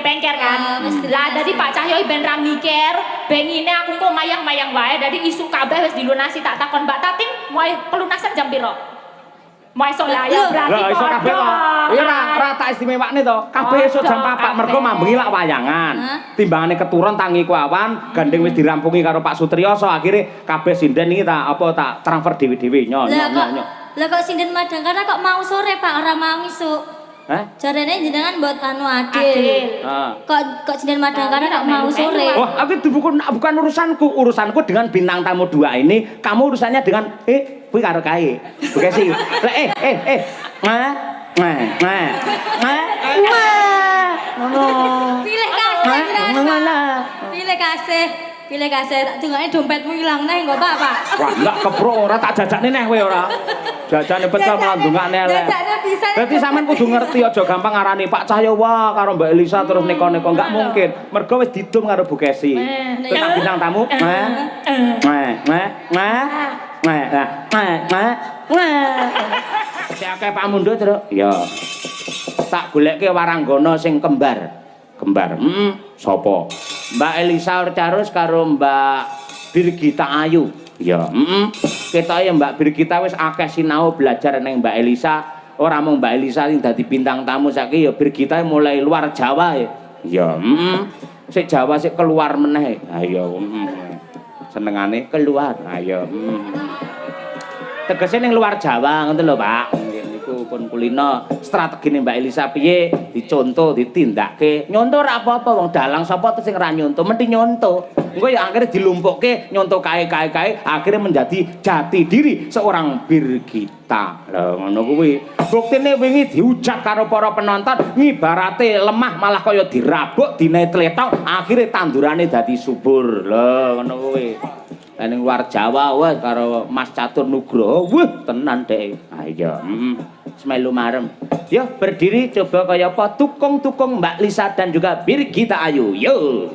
Bengker kan. Lah dadi Pak Cahyo ben ra mikir, bengine aku kok mayang-mayang wae dadi isu kabeh wis dilunasi tak takon Mbak Tatin mulai pelunasan jam piro? Mulai esuk lah ya berarti lah iso kabeh kok. Iya ora tak istimewakne to. Kabeh esuk jam 4 mergo mambengi lak wayangan. Timbangane keturun tangi ku awan, gandeng wis dirampungi karo Pak Sutriyoso akhire kabeh sinden iki tak transfer dhewe-dhewe nyo. Lah kok sinden madang karena kok mau sore Pak ora mau isuk. Jarene jenengan buat anu adil. Kok sinden madang karena kok mau sore. Oh, aku bukan urusanku dengan bintang tamu 2 ini. Kamu urusannya dengan kuwi karo kae. Bekasi. Pilih kasih tak dengane dompetmu ilang neh engko Pak. Wah, enggak kepro ora tak jajakne neh kowe ora. Jajane pecel malah ndongakne elek. Berarti sampean kudu ngerti aja gampang ngarani Pak Cahyo wah karo Mbak Elisa terus neko-neko enggak mungkin. Mergo wis didum karo Bu Kesi. Tetap bintang tamu. Siake Pak Mundo terus. Ya. Tak goleke waranggana sing kembar. Sapa? Mbak Elisa Orcarus karo Mbak Birgita Ayu. Ya, ketoke Mbak Birgita wis akeh sinau belajar ning Mbak Elisa. Ora mung Mbak Elisa sing dadi bintang tamu saiki ya Birgita mulai luar Jawa ya. Ya, sik Jawa sik keluar meneh. Ha ya, senengane keluar. Ha ya. Tegese ning luar Jawa ngoten lho, Pak. Niku pun kulino strategine Mbak Elisa piye dicontoh, ditindakke. Nyontoh ora apa-apa wong dalang sapa sing ora nyontoh, mesti nyontoh. Engko ya akhirnya dilumpukke nyontoh kae akhirnya menjadi jati diri seorang Birgita. Lah ngono kuwi. Buktine wingi dihujat karo para penonton ngibarate lemah malah kaya dirabuk, dinetletok, akhirnya tandurane dadi subur. Lah ngono kuwi. Ning luar Jawa wah karo Mas Catur Nugroho wah tenan dhek. Ha iya, semelu marem. Yo berdiri coba kaya apa tukung-tukung Mbak Lisa dan juga Birgita Ayu. Yo.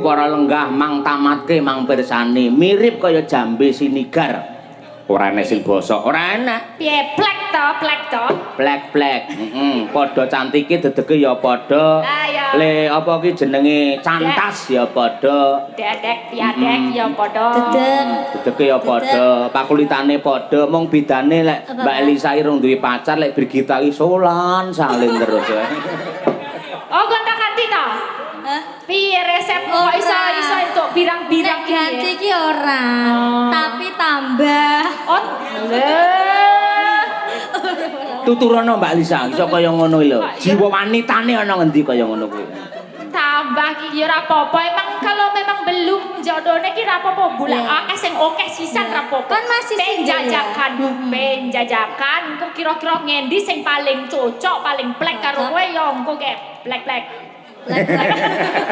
Para lenggah mang tamatke mang pirsani mirip kaya jambe sinigar ora enek sing bosok ora enak piye plek to plek padha cantike dedege ya padha le apa ki jenenge cantas ya padha dedek piadek ya padha dedege ya padha pakulitane padha mung bedane lek Mbak Elisa irung duwe pacar lek Birgita iki solan salin terus oh gonta-ganti ta piye resep kok iso entuk birang-birang ganti iki ora tapi tambah tuturono Mbak Lisa iso kaya ngono lho jiwa wanitane ana ngendi kaya ngono kuwi tambah ki ya ora apa-apa emang kalau memang belum jodohne ki ora apa-apa bulan akeh sing akeh sisan ora apa-apa kan masih penjajakan engko kira-kira ngendi sing paling cocok paling plek karo kowe ya engko kek plek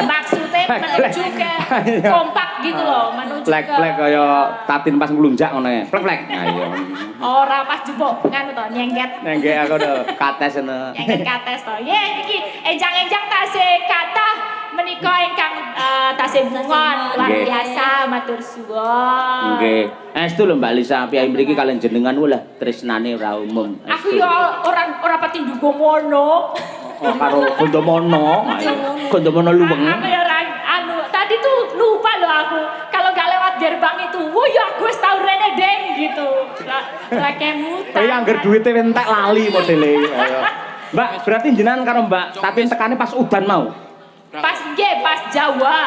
maksudnya menuju ke kompak gitu loh menuju plek kaya Tatin pas nglunjak ngono ya plek ayo ora pas jupuk nganu to nyengket aku to kates ngono nyengket kates to ye iki enjang-enjang tasih kathah menika ingkang tasih bungon luar biasa matur suwun nggih estu lho Mbak Lisa piyai mriki kalian jenengan lah tresnane ora umum aku ya ora pati ndunggo ngono karo Gondomono luweng. Aku ya anu tadi tuh lupa loh aku kalau gak lewat gerbang itu. Wah ya aku wis tau rene deng gitu. Lah kemutan. Kayak anggar duwite entek lali modele. Mbak, berarti jenengan karo Mbak Tatin tekane pas udan mau. Pas nggih, pas Jawa.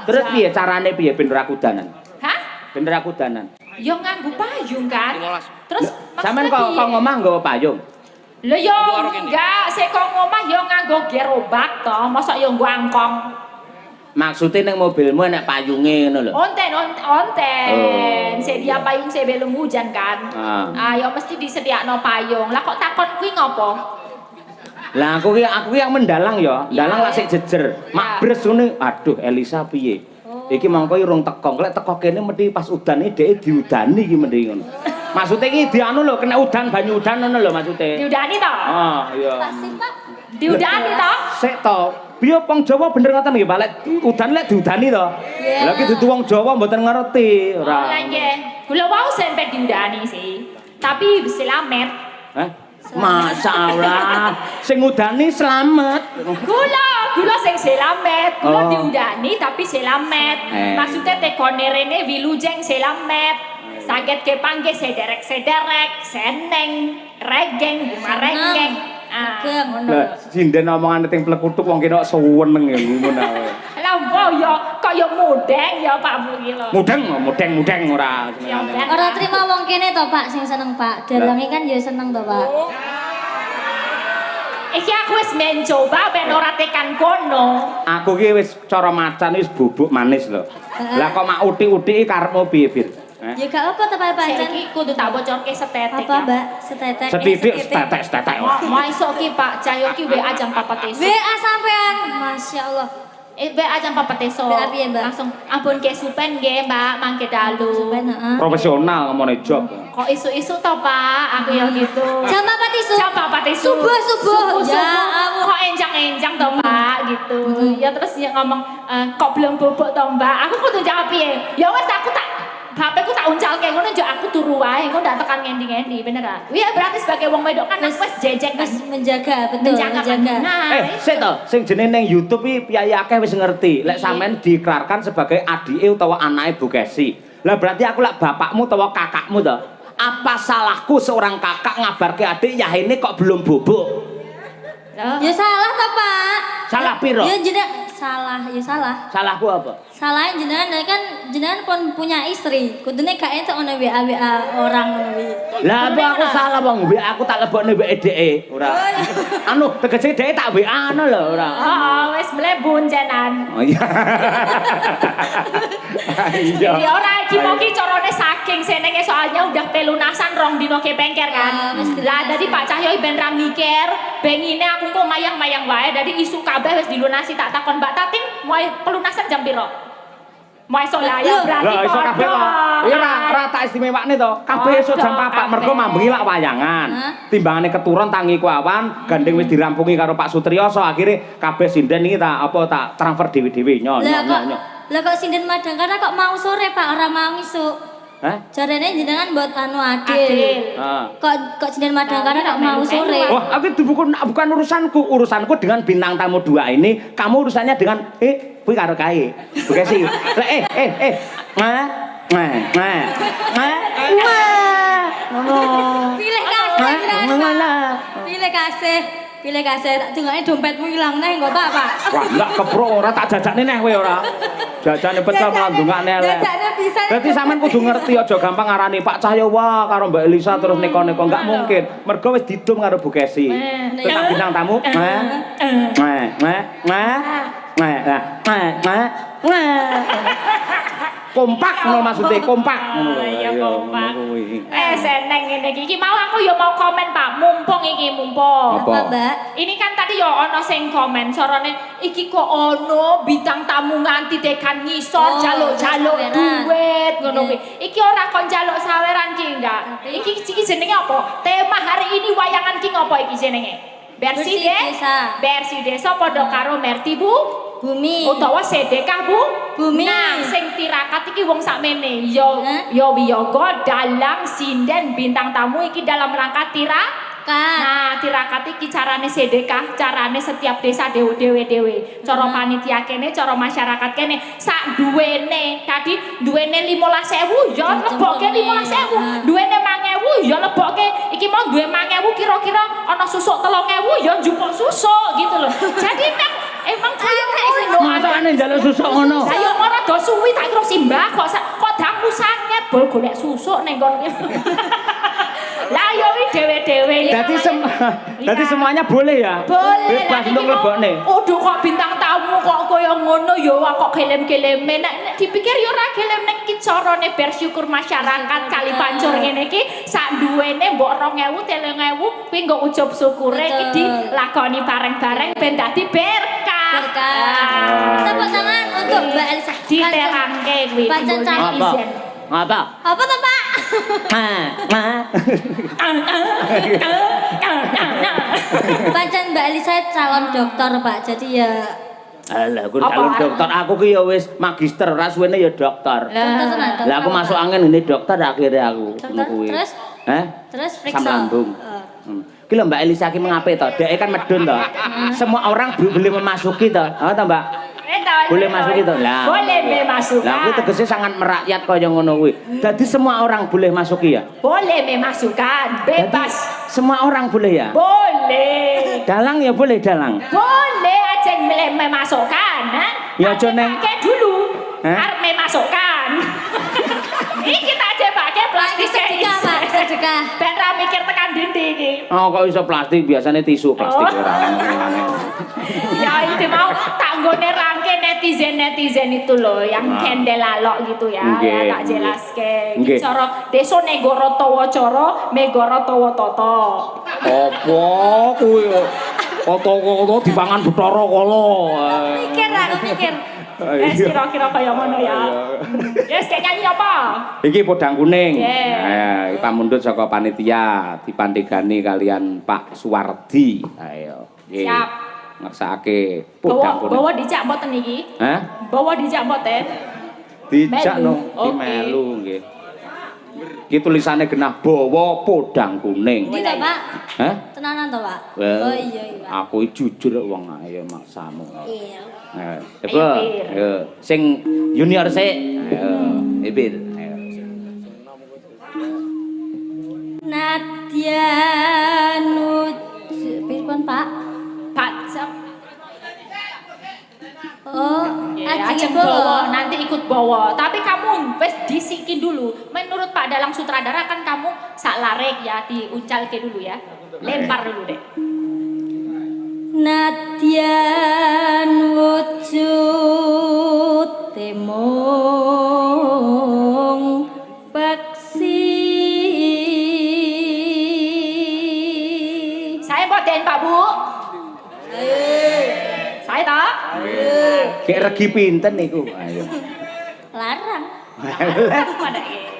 Terus piye carane piye ben ora kudanan? Hah? Ben ora kudanan. Yo nganggo payung kan. Terus sampean kok ngomah nggawa payung? Lho yo enggak, sik kok ngomah yo nganggo gerobak to, mosok yo nggo angkong. Maksudnya ning mobilmu enek payunge ngono lho. Onten. Sedia payung sebelum hujan kan. Yo mesti disediakno payung. Lah kok takon kuwi ngopo? Lah aku ki yang mendalang ya. Dalang lak sik jejer. Makbres ngene. Aduh Elisa piye? Iki mangko urung teko. Lek teko kene mesti pas udane dhek diudani iki mendhi ngono. Maksudnya iki dianu lho kena udan banyu udan ngono lho maksudnya. Diudani to? Iya. Diudani to? Sik to. Piye wong Jawa bener ngoten nggih, Pak? Lek udan lek diudani to. Lah iki dudu wong Jawa mboten ngerti ora. Lah nggih. Kula wau sampe diudani sih. Tapi selamat. Hah? Masyaallah. Sing udani selamat. Kula sing selamat. Kula diudani tapi selamat. Maksudnya tekone rene wilujeng selamat. Saged ke pangge sederek, seneng, regeng, marengeng. Lah, sinden omongane teng plekutuk wong kena suweneng ya ngono ae. Lah mbok yo kaya mudeng ya Pak Bu iki lho. Mudeng ora. Ora trima wong kene to Pak sing seneng Pak. Dalange kan ya seneng to Pak. Iki aku wis mencoba ben ora tekan kono. Aku ki wis cara macan wis bubuk manis lho. Lah kok mak uti-uti karepmu piye, Bir? Ya gak apa to Pak pancen. Iki kudu tak bocorke setetek. Apa Mbak? Setetek. Setetek. Mau esuk ki Pak, Cahyo ki WA jam 4 esuk. WA sampean. Masyaallah. WA jam 4 esuk. WA piye Mbak? Langsung ampun ke supen nggih Mbak, mangke dalu. Supen heeh. Profesional ngomongane job. Kok isu-isu to Pak, aku ya gitu. Jam 4 esuk. Jam 4 esuk. Subuh. Ya ampun. Kok enjang-enjang to Pak gitu. Ya terus dia ngomong kok belum bobok to Mbak. Aku kudu jawab piye? Ya wes aku tak HP ku tak uncalke ngono njo aku turu wae engko ndak tekan ngendi-ngendi bener ah. Iya berarti sebagai wong wedok kan wis jejek wis menjaga betul menjaga. Nah, sik to sing jenenge ning YouTube iki piye akeh wis ngerti lek sampean diikrarkan sebagai adike utawa anake Bu Kesi. Lah berarti aku lek bapakmu utawa kakakmu to. Apa salahku seorang kakak ngabarke adik yahene kok belum bobok? Ya salah to Pak. Salah piro? Ya jeneng salah, ya salah. Salahku apa? Salah jenengan kan jenengan pun punya istri. Kudune gak entuk ono WA orang ngono kuwi. Lah apa aku salah wong WA aku tak lebokne WA dheke ora. Anu tegese dheke tak WA ana lho ora. Heeh, wis mlebu jenengan. Oh iya. Iya. Ya ora iki mau ki carane saking senenge soalnya udah pelunasan rong dino ke bengker kan. Lah dadi Pak Cahyo ben ra mikir, bengine aku kok mayang-mayang wae dadi isu kabeh wis dilunasi tak takon Mbak Tatin mau pelunasan jam piro? Mau esok lah ya berarti lah esok kabeh kok. Iya ora tak istimewakne to. Kabeh esok jam 4 mergo mambengi lak wayangan. Timbangane keturun tangi ku awan, gandeng wis dirampungi karo Pak Sutriyoso akhire kabeh sinden iki tak transfer dhewe-dhewe nyo. Lah kok sinden madang karena kok mau sore Pak ora mau isuk. Jarene jenengan buat anu adil. Kok sinden madang karena kok mau sore. Oh, aku bukan urusanku dengan bintang tamu 2 ini. Kamu urusannya dengan kuwi karo kae. Oke sih. Pilih kasih tak dengane dompetmu ilang neh engko Pak. Wah, enggak keprok ora tak jajakne neh kowe ora. Jajane pecel malah ndongakne elek. Berarti sampean kudu ngerti aja gampang ngarani Pak Cahyo wah karo Mbak Elisa terus neko-neko enggak mungkin. Mergo wis didum karo Bu Kesi. Tetap bintang tamu. Kompak ngono maksudnya kompak ngono iya kompak seneng ngene iki mau aku ya mau komen Pak mumpung apa Mbak ini kan tadi ya ono sing komen sorone iki kok ono bintang tamu nganti tekan ngisor jaluk-jaluk duit ngono kuwi iki ora kon jaluk saweran ki enggak iki jenenge apa tema hari ini wayangan ki ngopo iki jenenge bersih desa padha karo Merti Bumi utawa sedekah Bumi. Nah, sing tirakat iki wong sakmene. Yo wiyaga dalang sinden bintang tamu iki dalam rangka tirakat. Nah, tirakat iki carane sedekah, carane setiap desa dewe. Cara panitia kene, cara masyarakat kene sak duwene. Tadi duwene 15.000 yo lebokke 15.000. Duwene 5.000 yo lebokke. Iki mau duwe 5.000 kira-kira ana susuk 3.000 yo njupuk susuk gitu loh. Jadi emang kaya ngono. Masane njaluk susuk ngono. Lah yo ora do suwi tak kira simbah kok dangmu sanget bol golek susuk ning kono. Lah yo iki dhewe-dhewe. Dadi semuanya boleh ya? Boleh. Bebas untuk lebokne. Aduh kok bintang tamu kok kaya ngono ya kok gelem-geleme. Nek dipikir yo ora gelem nek iki carane bersyukur masyarakat kali pancur ngene iki sak duwene mbok 2000 3000 kuwi nggo ujub syukure iki dilakoni bareng-bareng ben dadi berkah. Tepuk tangan untuk Mbak Elisa. Diterangke kuwi. Pancen cari izin. Apa? Apa tuh, Pak? Pancen Mbak Elisa calon dokter, Pak. Jadi ya alah, aku calon dokter. Aku ki ya wis magister, ora suwene ya dokter. Lah aku masuk angin ini dokter akhirnya aku. Terus? Terus periksa. Asam lambung. Ki lho Mbak Elisa ki mengape to? Dhek kan medun to. Semua orang boleh memasuki to. Apa to, Mbak? Boleh masuk itu lah. Boleh memasukkan. Lah kuwi tegese sangat merakyat kaya ngono kuwi. Dadi semua orang boleh masuki ya? Boleh memasukkan, bebas. Dadi, semua orang boleh ya? Boleh. Dalang ya boleh dalang. Boleh aja memasukkan, ha? Ya aja neng dulu. Arep memasukkan. Ini kita aja pakai plastik sedekah, Pak, sedekah. Ben ra mikir tekan dindi iki. Oh, kok iso plastik? Biasanya tisu plastik ora angel. Ya itu mau tak nggone rangke netizen itu loh yang kendel alok gitu ya. Ya tak jelaske. Iki cara desa negara tawa cara, megara tawa tata. Apa kuwi kok foto-foto dipangan Bathara Kala. Mikir aku mikir. Kira-kira kaya ngono ya. Yes, kayak nyanyi apa? Iki podang kuning. Nah, pamundhut saka panitia dipandhegani kalian Pak Suwardi. Ayo. Siap. Ngersakake podang kuning. Bawa dijak mboten iki? Hah? Bawa dijak mboten? Dijak no, di melu nggih. Iki tulisane genah bawa podang kuning. Iki to, Pak? Hah? Tenanan to, Pak? Well, oh iya. Aku jujur wong ayo maksamu. Iya. Coba, ayo. Sing junior sik. Ayo, Ibil. Ayo. Nadia Pirpon, Pak? Pak Oh, ajeng bawa, nanti ikut bawa. Tapi kamu wes disikin dulu. Menurut Pak Dalang sutradara kan kamu sak larek ya, diuncalke dulu ya. Lempar dulu deh. Nadyan wujud temung peksi. Saya boten Pak Bu. Saya tak. Kayak regi pinten niku. Ayo. Larang.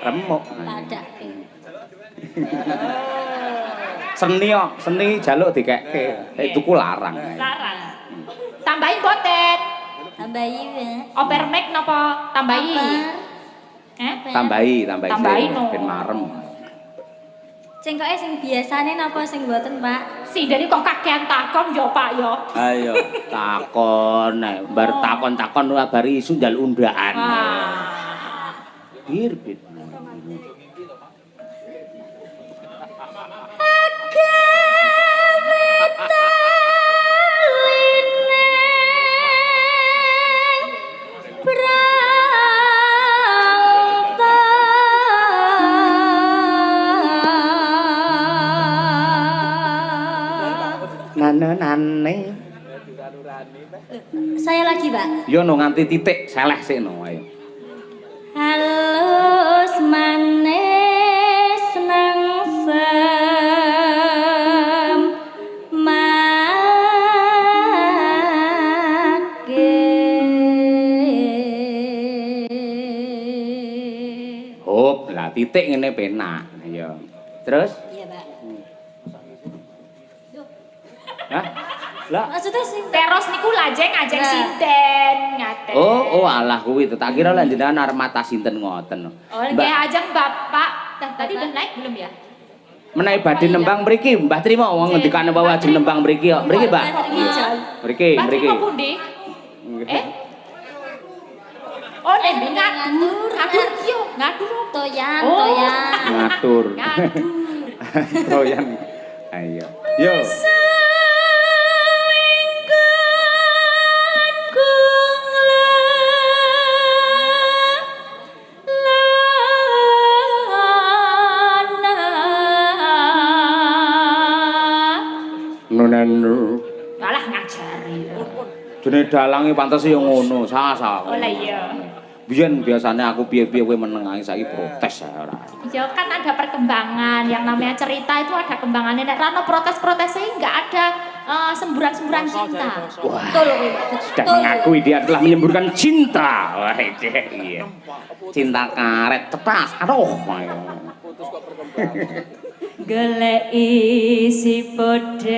Remuk. Ladake. Seni jaluk dikekke. Tuku larang. Larang. Tambahin boten. Tambahi ya. Opermek napa tambahi? Tambahi no. Ben marem. Sing koke sing biasane napa sing mboten, Pak? Si dari kok kakean takon yo Pak yo. Ayo takon bar takon-takon bar isu njaluk undaan. Birbit. Nane. Saya lagi, Pak. Yo no nganti titik seleh sik no ayo. Halus manis nang sem Hop, lah titik ngene penak. Ayo. Terus? Iya, Pak. Hah? Lah, Maksudnya sing Teros niku lajeng ajeng sinten ngaten. oh alah kuwi to. Tak kira lan jenengan arep mata sinten ngoten. Oh, nggih ajeng Bapak. Tadi udah naik belum ya? Menawi badhe nembang mriki, Mbah Trima wong ngendikane bahwa ajeng nembang mriki kok. Mriki, Mbak. Mriki. Mbak pundi? Oh, nek ngatur. Ngatur yo, ngatur toyan. Ngatur. Toyan. Ayo. Yo. Nunenu. Malah ngajari. Jenenge dalange pantes ya ngono, sah. Oh lah iya. Biyen biasanya aku piye-piye kowe meneng ae saiki protes ya ora. Ya kan ada perkembangan, yang namanya cerita itu ada kembangannya. Nek rano protes-protesnya enggak ada semburan-semburan cinta. Betul loh, Sudah mengakui dia telah menyemburkan cinta. Wah, iya. Cinta karet cetas. Aduh. Golek isi podang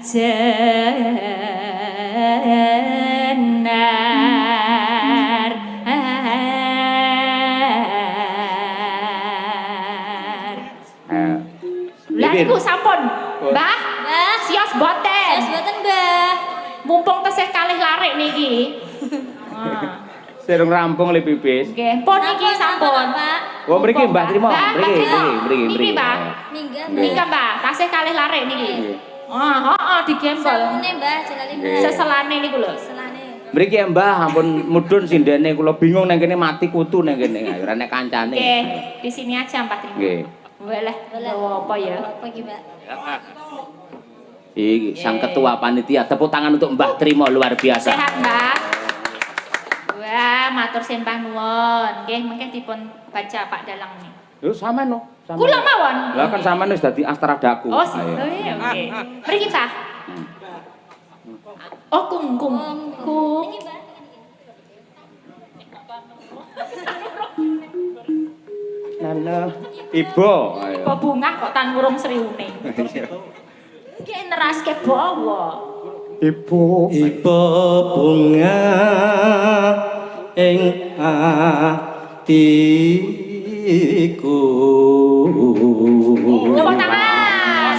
jenar. Lah niku sampun, Mbah. Mbah, Sios boten. sios boten, Mbah. Mumpung tesih kalih larik niki. Serung rampung le pipis. Nggih, pun niki sampun. Pak. Oh, mriki Mbah Trimo. Mriki. Niki, Mbah. Minggah, Niki, Mbah, tasih kalih larik niki. Heeh, digembol. Salune, Mbah, jalane, Mbah. Seselane niku lho. Selane. Mriki ya Mbah, ampun mudhun sindene kula bingung nang kene mati kutu nang kene. Ora nek kancane. Nggih, di sini aja Mbah Trimo. Nggih. Walah, apa ya? Apa iki, Mbak? Iki sang ketua panitia, tepuk tangan untuk Mbah Trimo luar biasa. Sehat, Mbah. Wah, matur sembah nuwun. Nggih, mengke dipun baca Pak Dalang ini. Yo sampean no. Kula mawon. Lah kan sampean wis dadi astradaku. Oh, iya, oke. Mriki, Pak. Oh, kung. Lala, ibu. Kok bungah kok tan ngurung sriune. Iki neraske bawa. Ibu. Ibu bunga ing atiku. Tepuk tangan.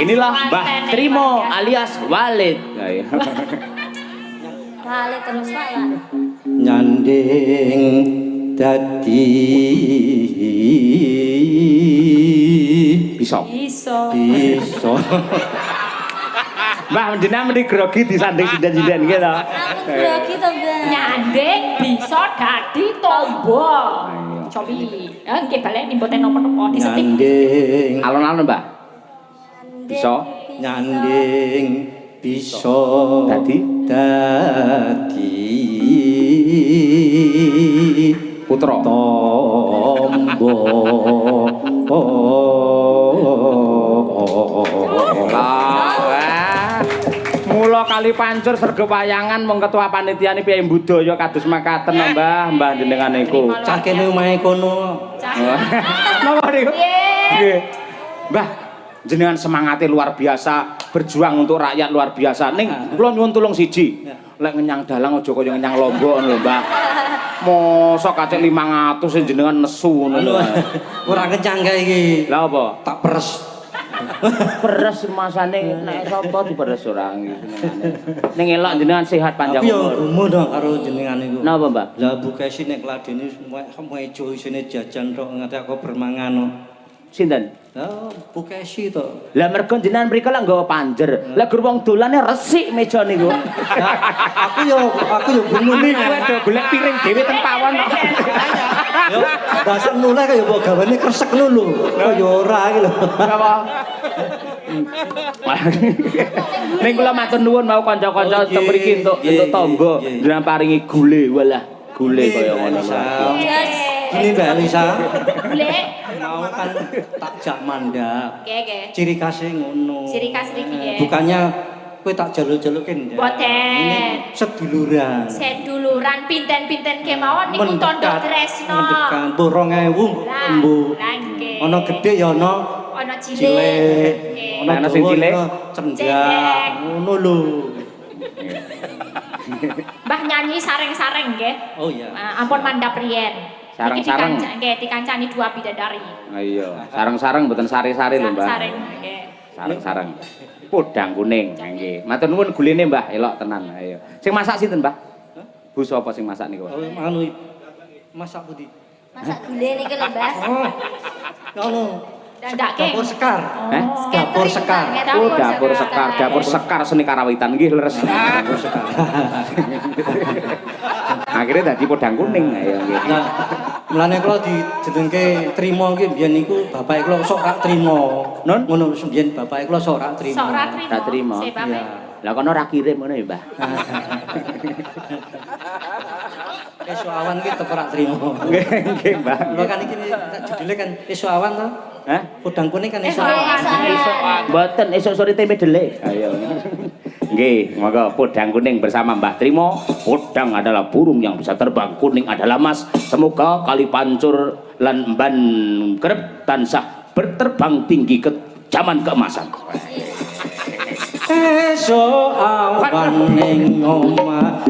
Inilah Mbah Trimo alias Walid. Balik terus, Pak. Nyanding dadi Bisa. Iso. bisa. Mbah jenengan mesti grogi disanding sinden-sinden gitu. Aku grogi to, Mbah. Nyanding bisa dadi tombo. Cobi. Nggih balik mboten napa-napa disetip. Nyanding Alon-alon, Mbah. Bisa. nyanding bisa Dadi putra. tombo. Mula kali pancur serga wayangan mong ketua panitiane piye budaya kados makaten Mbah jenengan niku. Cah kene omahe kono. Napa niku? Nggih. Mbah, jenengan semangatnya luar biasa, berjuang untuk rakyat luar biasa. Ning kula nyuwun tulung siji. Lek ngenyang dalang aja kaya ngenyang lombok lho, Mbah. Mosok kacek 500 sing jenengan nesu ngono lho. Ora kencang kae iki. Lah apa? Tak peres. Peres masane nek sapa diperes ora senengane. Ning elok jenengan sehat panjang Tapi yo umur. gumun dong karo jenengan niku. Napa, Mbah? Lah bukesi nek kladene mejo isine jajan tok nganti aku bermangan. Sinten? Lah bukesi to. Lah mergo jenengan mriko lek nggawa panjer. Lah gur wong dolane resik meja niku. Aku yo gumun Niku do golek piring dhewe teng pawon. Yo dasar nuleh kaya mbok gawane kresek ngono lho. Kaya ora iki lho. Apa? Ning kula matur nuwun mau kanca-kanca teng mriki entuk tombo jenengan paringi gule walah gule kaya ngono. Yes. Gini Mbak Lisa. Golek. Mau kan tak jak mandak. Oke. Ciri khasnya ngono. Ciri khas iki nggih. Bukannya kowe tak jaluk-jalukin ya. Boten. Ini seduluran. Seduluran pinten-pinten kemawon niku tondo tresno. Mendekan mbuh 2000 mbuh. Lah nggih. Ana gedhe ya ana Ana cilik. cilik. Nggih. Ana sing cilik, cendak. Ngono lho. Mbah nyanyi sareng-sareng nggih. Oh iya. Ampun mandhap riyen. Sareng-sareng. Nggih dikancani dua bidadari. Iya, sareng-sareng mboten sari-sari lho, Mbah. Sareng nggih. Sareng-sareng. Podang kuning, nggih. Matur nuwun gulene, Mbah, elok tenan. Ayo. Sing masak sinten, Mbah? Bu sapa sing masak niku? Oh anu masak putih. Masak gule niki lho, Mbah. Oh. Ngono. Dandake. Dapur sekar. Heh? Dapur sekar. Oh, dapur sekar seni karawitan nggih leres. Dapur sekar. Akhirnya dadi podang kuning ayo nggih. Nah, Mulane kula dijenengke trima iki mbiyen niku bapake kula sok ra trima. Nun? Ngono mbiyen bapake kula sok ra trima. Sok ra Ra trima. trima. Lah kono ra kirim ngono ya, Mbah. Esuk awan ki teko ra trima. Nggih, Mbah. Kula kan iki judule kan esuk awan to. Hah? Podang kuning kan esuk Awan. Mboten esuk sore tempe dele. Ayo. Nggih, monggo podang kuning bersama Mbah Trimo. Podang adalah burung yang bisa terbang, kuning adalah emas. Semoga kali pancur lan emban kerep tansah berterbang tinggi ke zaman keemasan. esuk awan ning omah.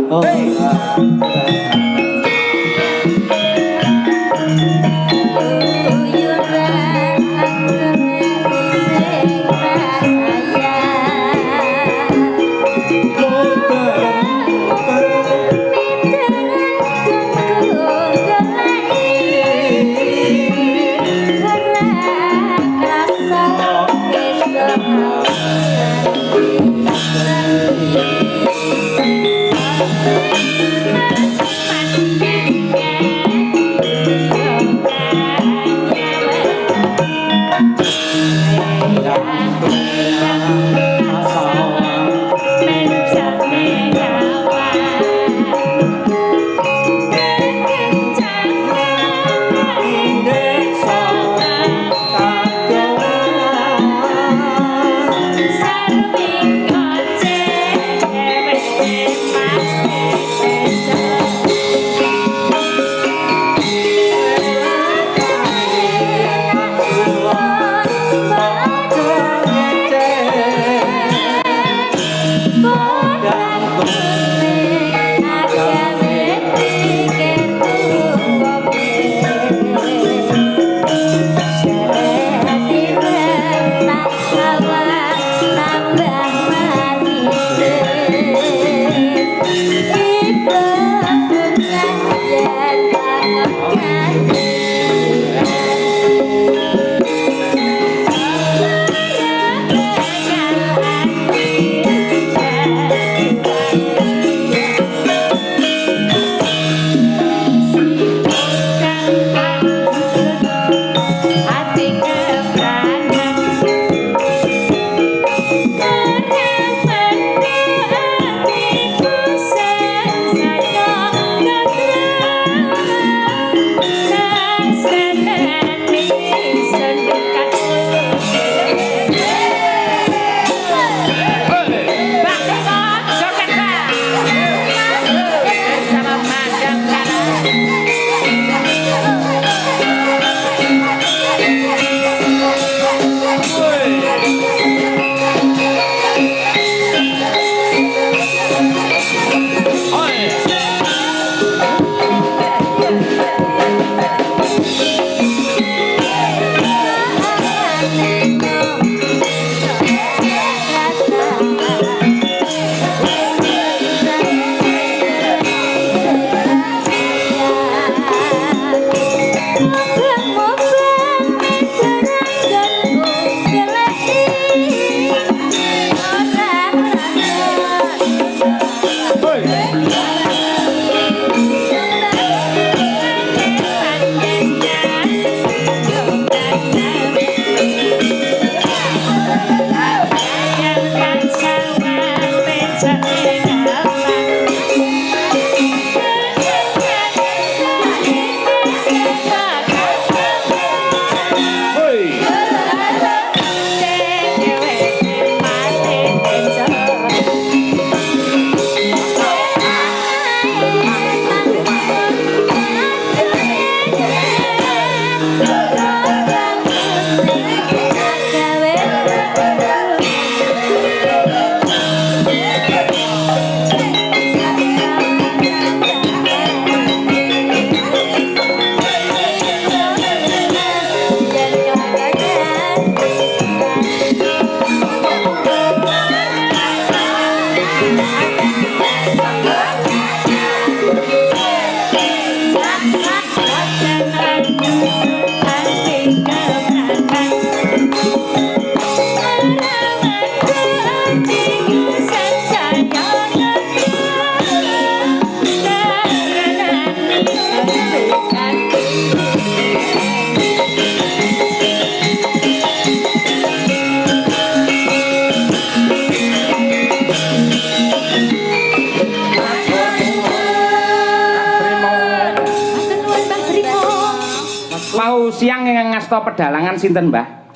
ngasta pedalangan sinten, Mbah?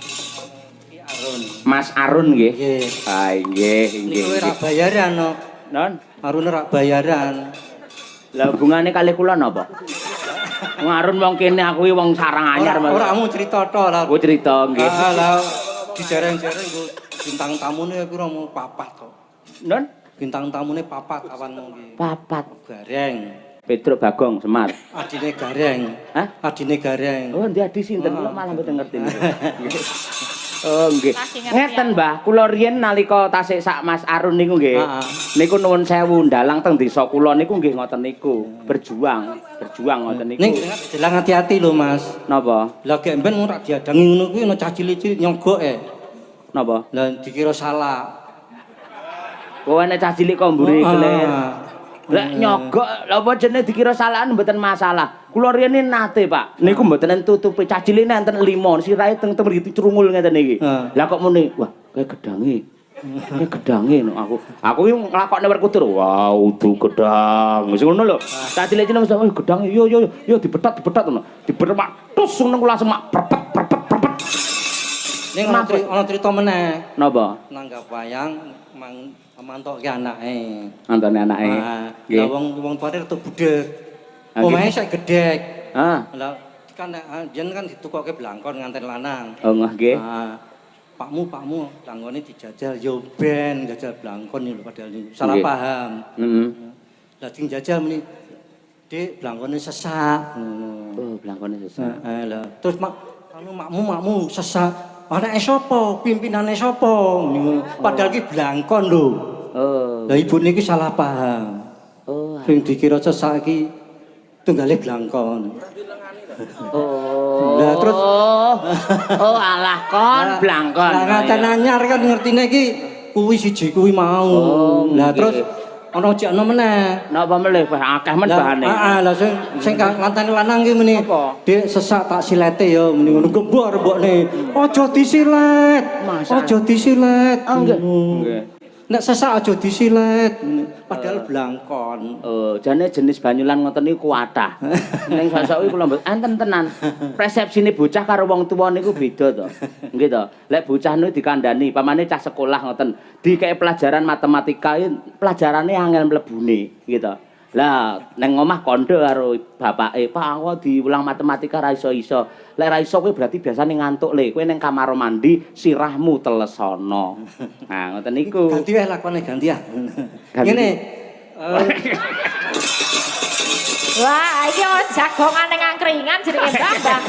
Arun. Mas Arun nggih. Nggih. Ah, nggih, nggih. Kowe ra bayaran no. Non, Arun ra bayaran. lah hubungane kalih kula napa? Wong Arun wong kene aku iki wong sarang anyar. Ora mau cerita tok lah. Ku cerita nggih. Ah, lah dijareng-jareng nggo bintang tamune pira mau papat kok. Non, Bintang tamune papat awanmu iki. papat. Gareng. Petruk Bagong Semar. Adine Gareng. Hah? Adine Gareng. Oh, ndi adi sinten kula malah mboten ngerti. Oh, nggih. Ngeten, Mbah, kula riyen nalika tasik sak Mas Arun niku nggih. Niku nuwun sewu ndalang teng desa kula niku nggih ngoten niku. Berjuang ngoten niku. Ning jelang hati-hati lho, Mas. Napa? Lah gek ben ora diadangi ngono kuwi ana cah cilik-cilik nyogoke. Napa? Lah dikira salah. Kowe nek cah cilik kok mburi kelir. Lek nyogok lha apa jenenge dikira salahan mboten masalah. Kula riyen nate, Pak. Niku mboten tutupi cah cilik enten 5 sirahe teng mriki crungul ngeten iki. Lah kok muni, wah, kayak gedange. Kayak gedange no aku. Aku iki nglakokne werkutur. Wah, udu gedang. Wis ngono lho. Cah cilik jeneng wis gedang yo dibetat ngono. Dibermak tus ngono langsung mak perpet. Ning ana cerita meneh. Napa? Nanggap wayang mantokke anake. Antone anake. Lah wong tuane rada budhek. Omahe sik gedhek. Lah kan yen kan ditukokke blangkon nganten lanang. Oh nggih. Pakmu blangkone dijajal yo ben jajal blangkon lho padahal salah paham. Lah sing jajal muni Dik blangkone sesak. Oh, blangkone sesak. Lah terus makmu sesak. Anake sapa? Pimpinane sapa? Padahal ki blangkon lho. Oh. Lah ibune iki salah paham. Oh. Sing dikira sesak iki tunggale blangkon. Oh. Lah terus oh alah kon blangkon. Lah ngaten anyar kan ngertine iki kuwi siji kuwi mau. Lah terus ana jekno meneh. Napa melih akeh men bahane. Heeh, lah sing lantane lanang ki muni. Dik sesak tak silete ya muni ngono gembor mbokne. Aja disilet. Aja disilet. Nggih. Nek sesak aja disilet. Padahal blangkon. Oh, jane jenis banyulan ngoten niku kuatah. Ning sosok iki kula mboten enten tenan. Persepsine bocah karo wong tuwa niku beda to. Nggih to. Lek bocah niku dikandani, pamane cah sekolah ngoten, dikek pelajaran matematika pelajarane angel mlebune, nggih to. Lah neng omah kondo karo bapake, "Pak, aku diulang matematika ra iso-iso." Lek ra iso kuwi berarti biasane ngantuk le. Kowe ning kamar mandi sirahmu telesono. Nah, ngoten niku. Ganti wae lakone ganti ya. Ngene. Wah, iki jagongan ning angkringan jenenge Mbah.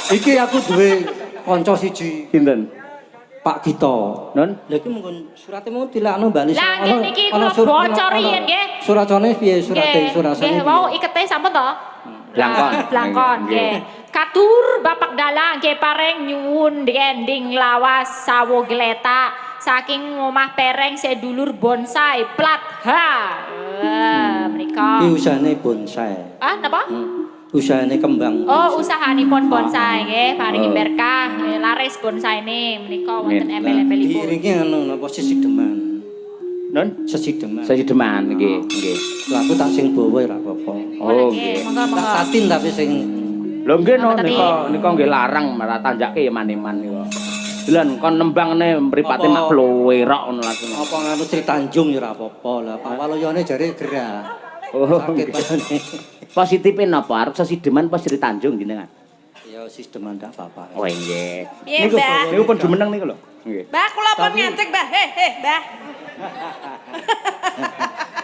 Iki aku duwe kanca siji. Sinten? Pak Gito. Non? Lha iki mungkin surate mau dilakno Mbak Lisa. Lah nggih niki kula bocor riyen nggih. Suracane piye surate surasane? Nggih, wau ikete sampun to? Blangkon. Nggih. Katur Bapak Dalang nggih pareng nyuwun ending lawas sawo gletak saking omah pereng sedulur bonsai plat H. Mriko. Iki usahane bonsai. Napa? Usahane kembang. Oh, usahanipun bonsai nggih, paringi berkah, laris bonsaine menika wonten embel-embelipun. Diiringi anu napa sesideman. Non? Sesideman. Sesideman nggih, nggih. Lah aku tak sing bawa ora apa-apa. Oh, nggih, monggo-monggo. Tak tatin tapi sing Lho nggih no nika nggih larang malah tanjake ya man-man niku. Delan kon nembangne mripate mak plowerok ngono langsung. apa nganu Sri Tanjung ya ora apa-apa. Lah Pak Waloyone jare gerah. Oh, sakit banget. Positifin napa? Arep sesideman pas Sri Tanjung jenengan. Ya sisteman ndak apa-apa. Oh nggih. Piye, Mbah? Niku pun jumeneng niku lho. Nggih. Mbah, kula pun ngecek, Mbah. Mbah.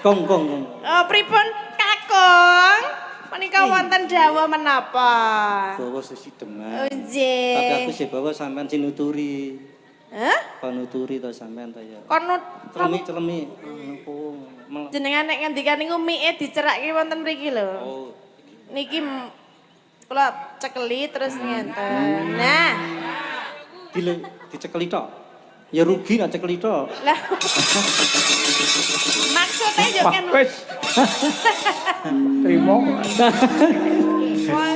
Kong. Oh, pripun Kakung? Menika wonten dawuh menapa? Bawa sesideman. Oh, nggih. Tapi aku sih bawa sampean sinuturi. Hah? Panuturi to sampean to ya. Konut Celemi. jenengan nek ngendikan niku mie dicerakke wonten mriki lho. Oh. Niki kula cekeli terus ngenten. Nah, Dicekeli tok. Ya rugi nek cekeli tok. lah. Maksudnya yo kan Wis. Trimo.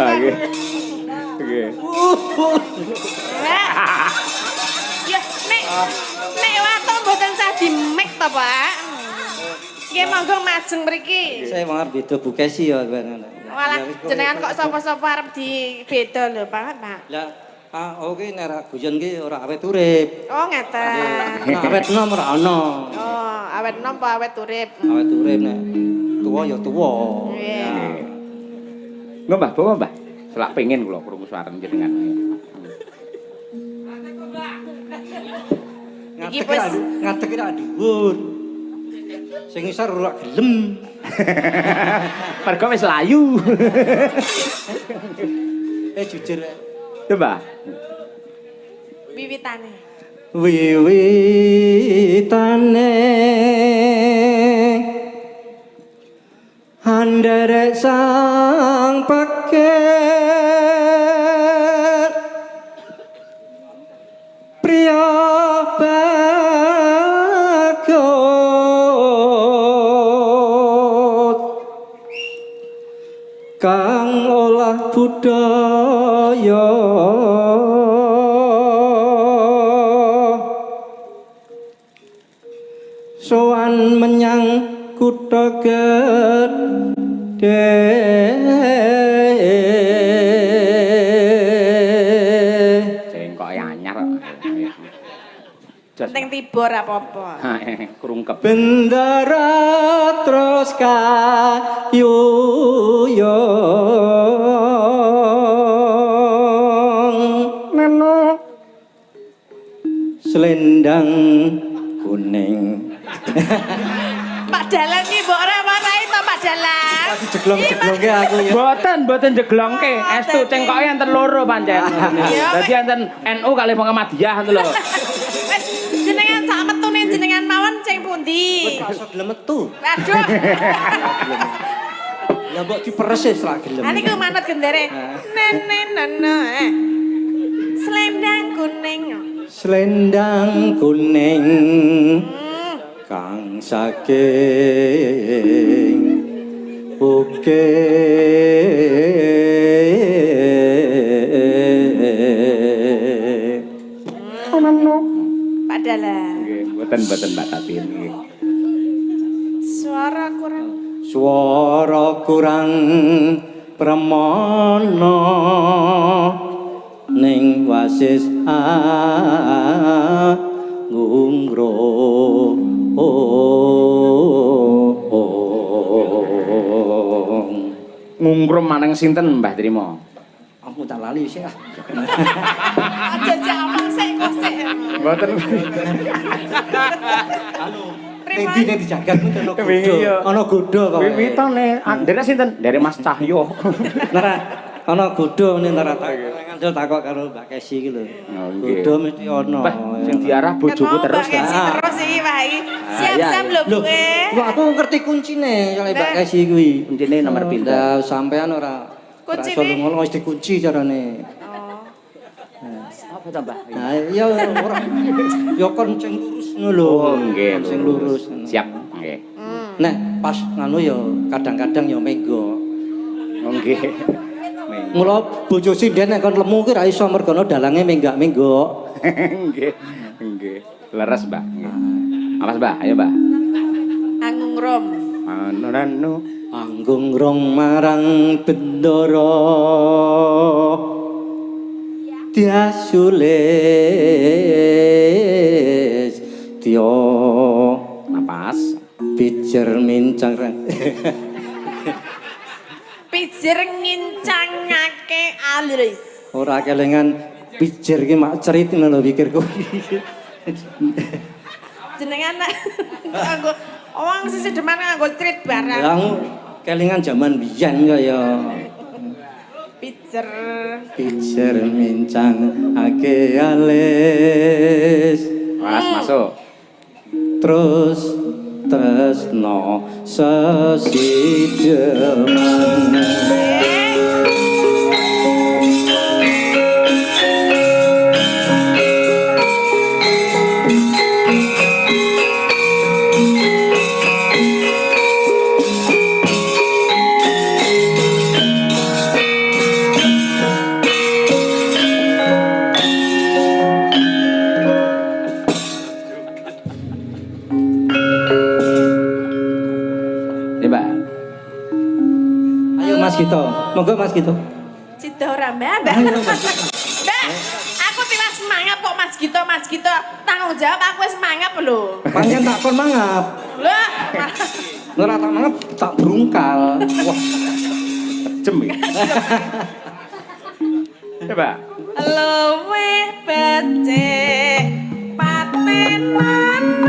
Nggih. Nggih. Ya, nek watuk mboten sah dimek to, Pak. Nggih monggo majeng mriki. Saya mau beda bukesi ya ben. Walah jenengan kok sapa-sapa arep dibeda lho, Pak. Lah oke nek ra guyon ki ora awet urip. Oh, ngeten. Nek awet enom ora ana. Oh, awet nom apa awet urip? Awet urip nek tuwa ya tuwa. Iya. Nggih, Mbah, bawa Mbah. Selak pengen kula krungu suarane jenengan. Ngadeg ra dhuwur. Sing isor ora gelem. Mergo wis layu. Jujur. Mbah. Wiwitane. Wiwitane handere sang paket priya bagot kang olah budaya sowan menyang kutha gedhe Sing kok anyar. Penting tiba ora apa-apa. Ha, krungkep. bendara terus kayuyong neno selendang kuning. Pak Dalan iki mbok ora warai to Pak Dalan. Jeglong-jeglongke aku ya. Mboten jeglongke. Estu cengkoke enten loro pancen. Dadi enten NU kali Muhammadiyah ngono lho. Wis jenengan sak metune jenengan mawon sing pundi? Wis iso gelem metu. Aduh. Lah mbok diperes wis ra gelem. Ha niku manut gendere. Nenenono. Selendang kuning. Selendang kuning kang saking bukit Pak Dalan. Nggih, mboten Mbak Tati nggih. Suara kurang pramana ning wasis ngungro Ngungkrum maneng sinten Mbah Trima? Aku tak lali sih. aja jamang sik kok sik. Mboten. Anu, ning dijagat ku ana Wingi godho. ya. Ana godho kok. Wiwitane, derek sinten? Dari Mas Cahyo. Nara ana godho ngene nara ngandel takok karo Mbak Kesi iki lho. Nggih. Godho mesti ana. Mbah, sing diarah bojoku terus ta. Terus iki Pak iki. Siap-siap lho Lho, kowe. lho, aku ngerti kuncine kali Mbak Kesi kuwi. Kuncine nomor pinten? Lah sampean ora Kuncine? iso ngono wis dikunci carane. Apa ta, Mbah? Nah, ya ora. Ya kon sing lurus ngono lho. Oh, nggih, Sing lurus. Siap, nggih. Nek pas nganu ya kadang-kadang ya menggo. Oh, nggih. Mula bojo sinden nek kon lemu ki ra iso mergono dalange menggak-menggok. Nggih. Nggih. Leres, Mbah. Awas, Mbah. Ayo, Mbah. Anggung rom. Anu. Anggung rong marang bendara diasulis tio Napas. pijer mincang Pijer ngincangake alis. ora kelengan pijer ki mak cerit ngono lho pikirku. Jenengan nganggo wong sisideman nganggo trit barang. Yang kelingan zaman biyen kaya Pijer. pijer mincang ake alis Mas masuk. terus tresno sesideman Mas Gito. Monggo Mas Gito. Cita ora Mbak. Mbak, aku tiwas semangat kok Mas Gito. Tanggung jawab aku wis mangap lho. Pancen tak kon mangap. Lah, Ora tak mangap, tak brungkal. Wah, Jem iki. Coba. luwe becik patenan.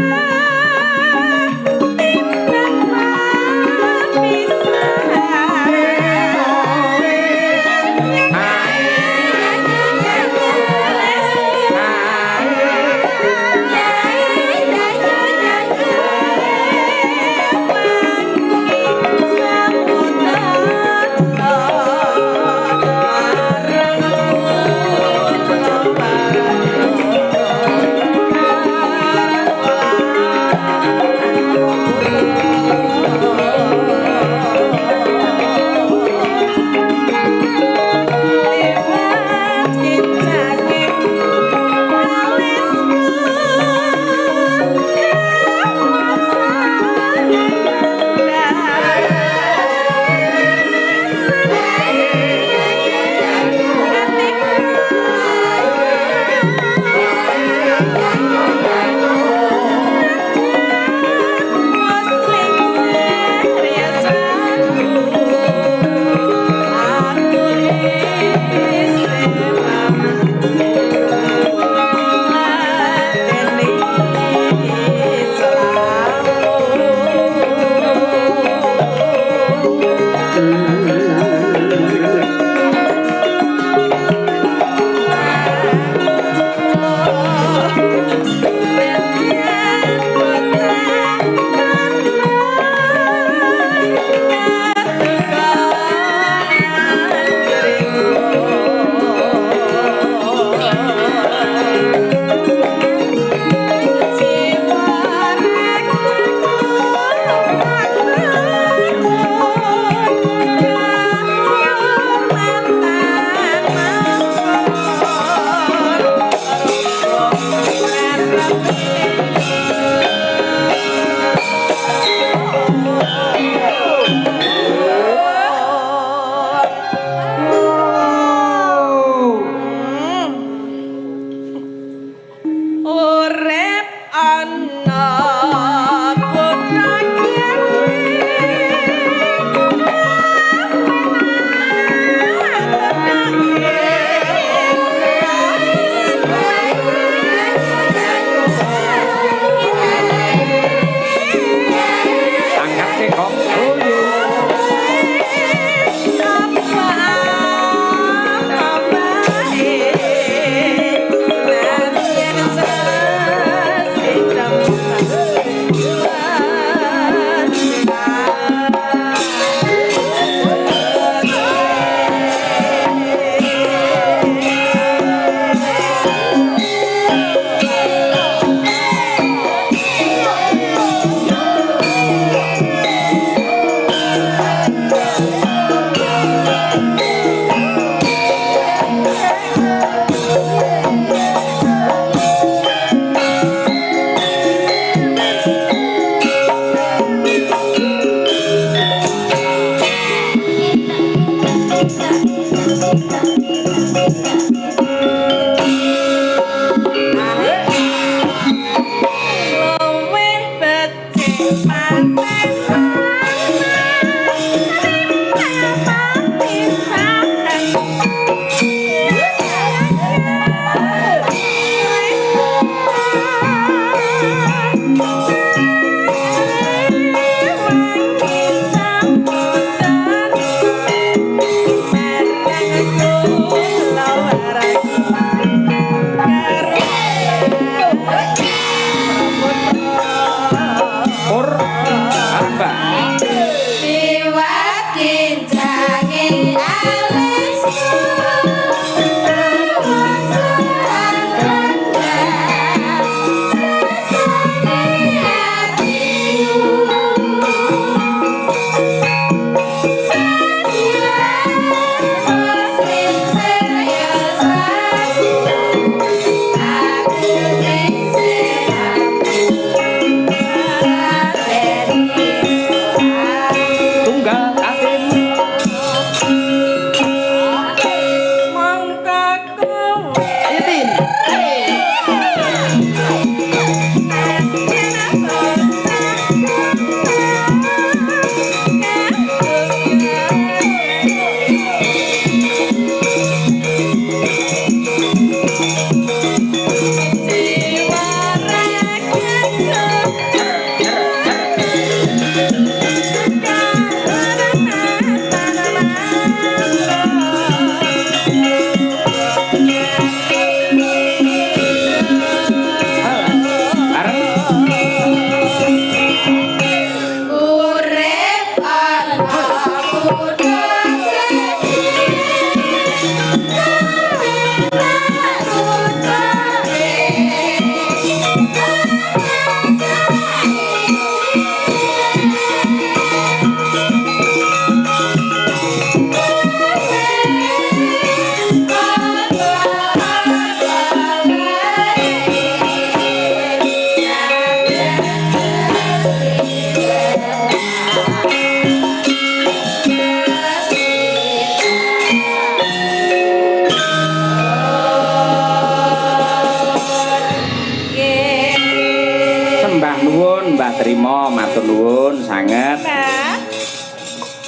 trima, matur nuwun sanget. Mbak.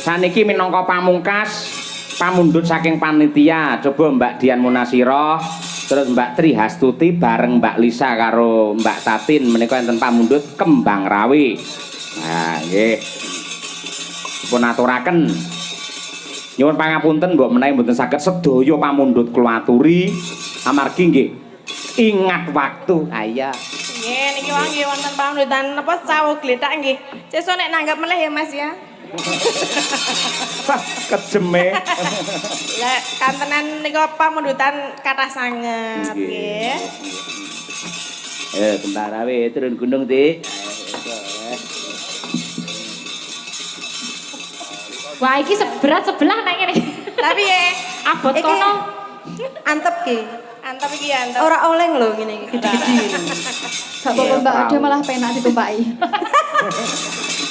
Saniki minangka pamungkas pamundhut saking panitia, coba Mbak Dian Munasira, terus Mbak Tri Hastuti bareng Mbak Lisa karo Mbak Tatin menika enten pamundhut Kembang Rawi. Nah, nggih. Dipun aturaken. Nyuwun pangapunten mbok menawi mboten saged sedaya pamundhut kula aturi amargi nggih ingat waktu. Ayo. Nggih niki wae nggih wonten pamundhutan apa sawo gletak nggih. Sesuk nek nanggap meleh ya Mas ya. Kejeme. Lah kantenan nika pamundhutan kathah sanget nggih. Kembang Rawi turun gunung, Dik. Wah, iki seberat sebelah nang ngene. Tapi ya Abot iki kono. antep ki. Antep iki antep. Ora oleng lho ngene iki gede-gede ngene. Gak apa-apa Mbak Ade malah penak ditumpaki.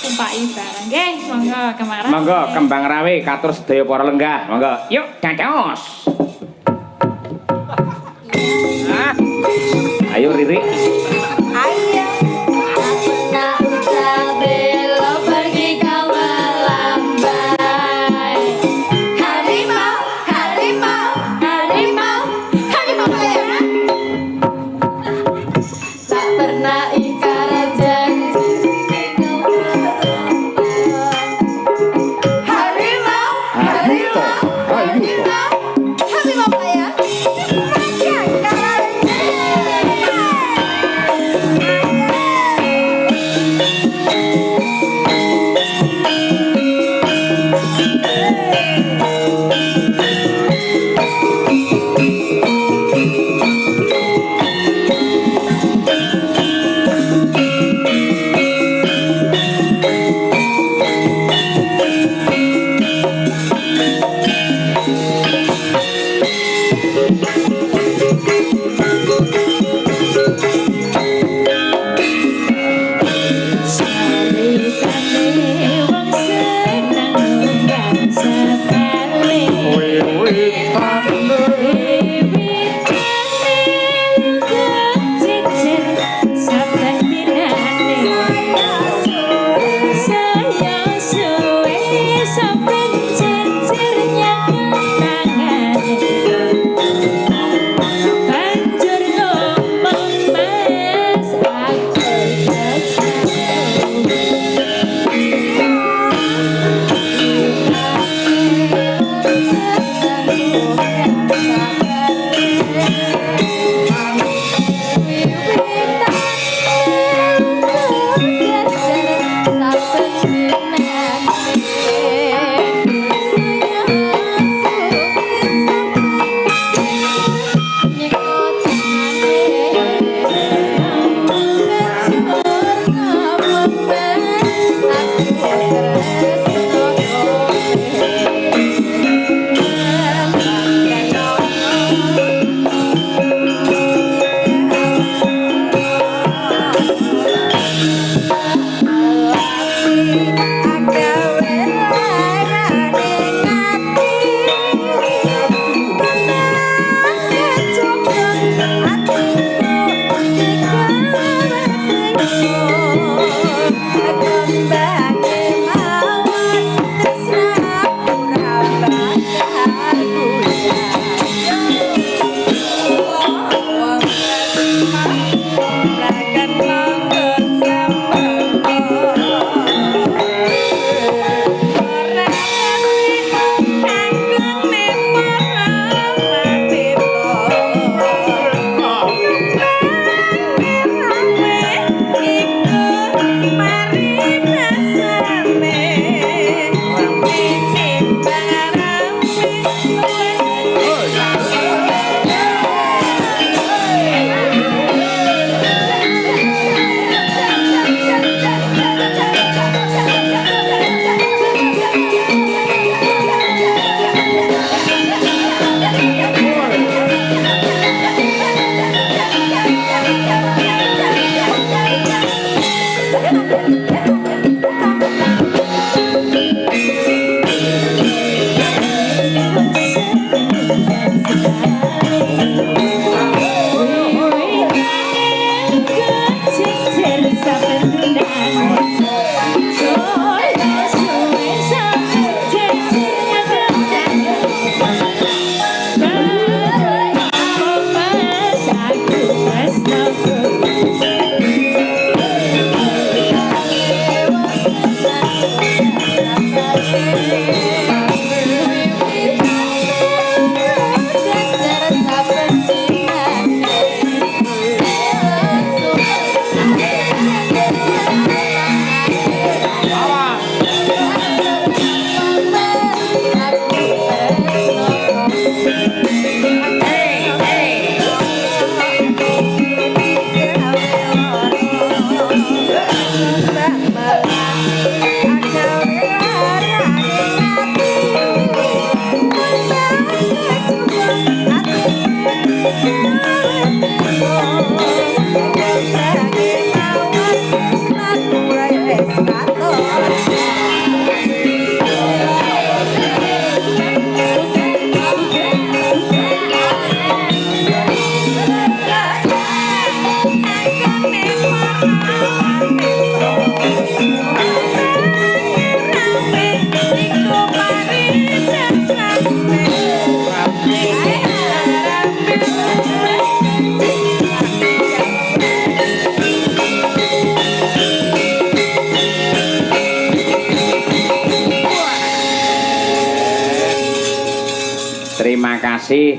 Tumpaki barang. Nggih, monggo Kembang Rawi. Monggo Kembang Rawi katur sedaya para lenggah. Monggo. Yuk, cacos. Ayo Riri. Ayo. Tak usah belok pergi kau melambai. Harimau, harimau, harimau, harimau melera. Tak pernah ingkar janji. Harimau, harimau, harimau melera.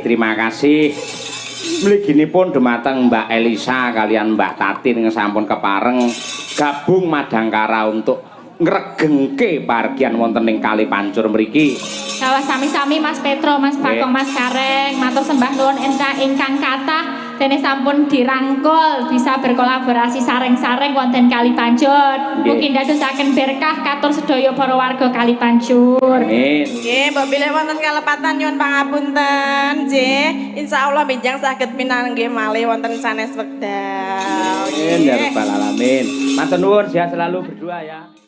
Terima kasih. Mliginipun dumateng Mbak Elisa kalian Mbak Tatin sampun kepareng gabung Madangkara untuk ngregengke pargian wonten ing Kali Pancur mriki. Kawah sami-sami Mas Petro, Mas Bagong, Mas Kareng, matur sembah nuwun ingkang kathah dene sampun dirangkul bisa berkolaborasi sareng-sareng wonten Kali Pancur. Mugi ndadosaken berkah katur sedaya para warga Kali Pancur. Amin. Nggih, mbok bilih wonten kalepatan nyuwun pangapunten, nggih. Insyaallah benjang saged pinanggih malih wonten sanes wekdal. Amin ya rabbal alamin. Matur nuwun sehat selalu berdua ya.